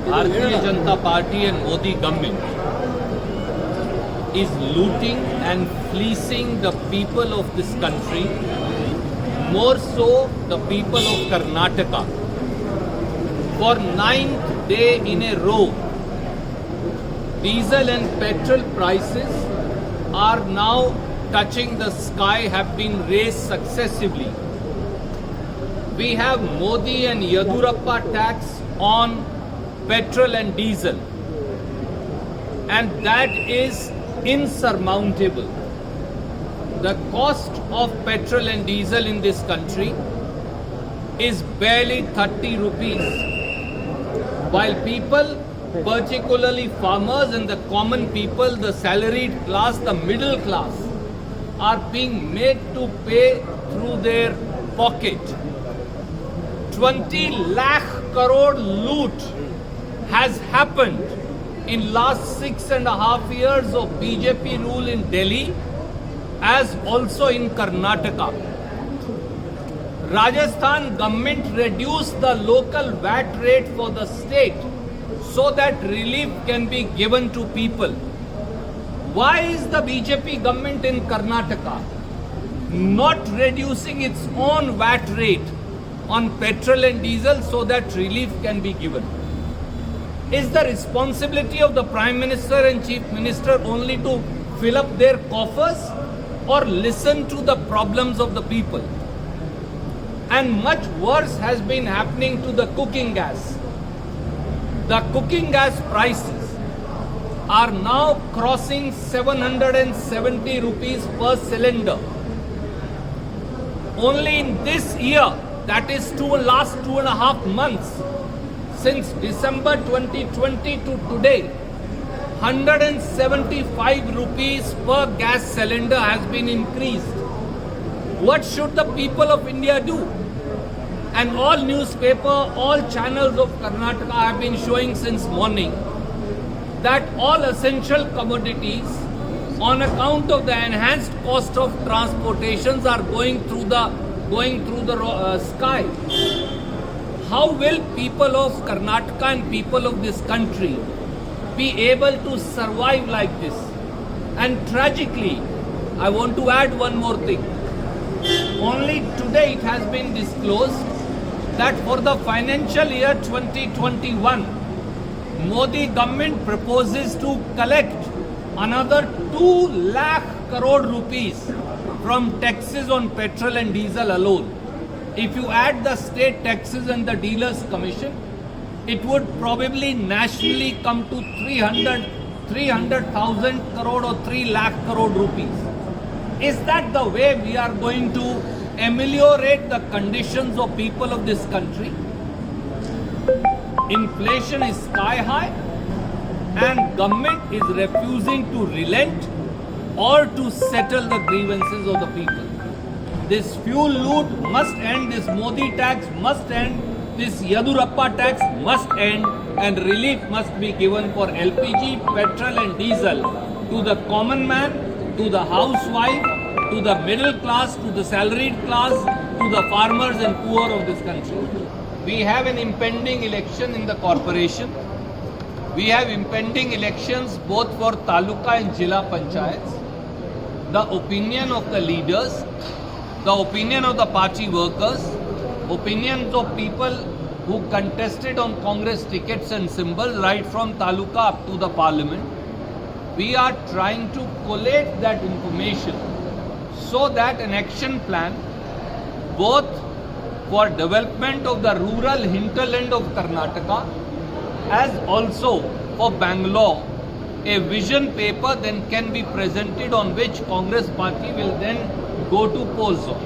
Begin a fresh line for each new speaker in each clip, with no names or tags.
Bharatiya Janata Party and Modi government is looting and fleecing the people of this country, more so the people of Karnataka. For 9th day in a row, diesel and petrol prices are now touching the sky, have been raised successively. We have Modi and Yediyurappa tax on petrol and diesel, and that is insurmountable. The cost of petrol and diesel in this country is barely 30 rupees, while people, particularly farmers and the common people, the salaried class, the middle class, are being made to pay through their pocket. 20 lakh crore loot has happened in last 6.5 years of BJP rule in Delhi, as also in Karnataka. Rajasthan government reduced the local VAT rate for the state so that relief can be given to people. Why is the BJP government in Karnataka not reducing its own VAT rate on petrol and diesel so that relief can be given? Is the responsibility of the Prime Minister and Chief Minister only to fill up their coffers, or listen to the problems of the people? And much worse has been happening to the cooking gas. The cooking gas prices are now crossing 770 rupees per cylinder. Only in this year, that is last 2.5 months, since December 2020 to today, 175 rupees per gas cylinder has been increased. What should the people of India do? And all newspaper, all channels of Karnataka have been showing since morning that all essential commodities, on account of the enhanced cost of transportations, are going through the sky. How will people of Karnataka and people of this country be able to survive like this? And tragically, I want to add one more thing. Only today it has been disclosed that for the financial year 2021, Modi government proposes to collect another 2 lakh crore rupees from taxes on petrol and diesel alone. If you add the state taxes and the dealers commission, it would probably nationally come to 300,000 crore or 3 lakh crore rupees. Is that the way we are going to ameliorate the conditions of people of this country? Inflation is sky high and government is refusing to relent or to settle the grievances of the people. This fuel loot must end, this Modi tax must end, this Yediyurappa tax must end, and relief must be given for LPG, petrol and diesel to the common man, to the housewife, to the middle class, to the salaried class, to the farmers and poor of this country. We have an impending election in the corporation. We have impending elections both for Taluka and Jilla Panchayats. The opinion of the leaders, the opinion of the party workers, opinions of people who contested on Congress tickets and symbols right from Taluka up to the parliament. We are trying to collate that information so that an action plan, both for development of the rural hinterland of Karnataka as also for Bangalore, a vision paper then can be presented on which Congress party will then go to polls on.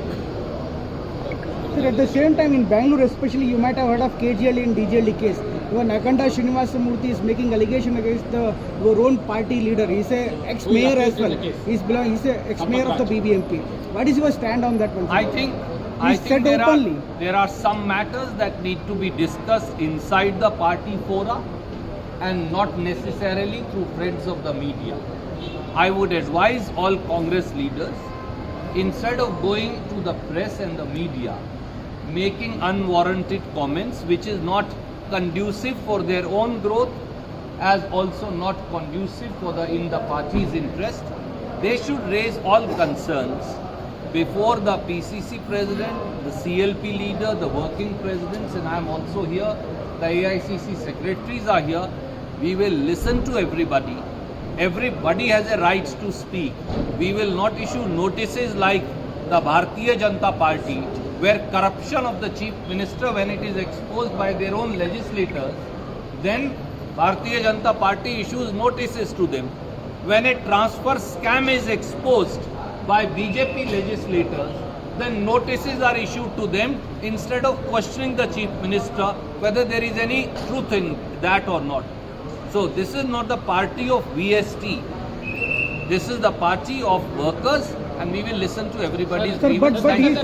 Sir, at the same time in Bangalore especially, you might have heard of KGL and DJLD case. Even Akanda Srinivasamurthy is making allegation against your own party leader. He's a ex-mayor as well. He's a ex-mayor of the BBMP. What is your stand on that one?
I think there are some matters that need to be discussed inside the party fora and not necessarily through friends of the media. I would advise all Congress leaders, instead of going to the press and the media, making unwarranted comments which is not conducive for their own growth, as also not conducive for in the party's interest. They should raise all concerns before the PCC president, the CLP leader, the working presidents, and I am also here. The AICC secretaries are here. We will listen to everybody. Everybody has a right to speak. We will not issue notices like the Bharatiya Janata Party, where corruption of the chief minister, when it is exposed by their own legislators, then Bharatiya Janata Party issues notices to them. When a transfer scam is exposed by BJP legislators, then notices are issued to them instead of questioning the chief minister whether there is any truth in that or not. So this is not the party of VST. This is the party of workers, and we will listen to everybody's
Sir,
grievances.
but he, sir,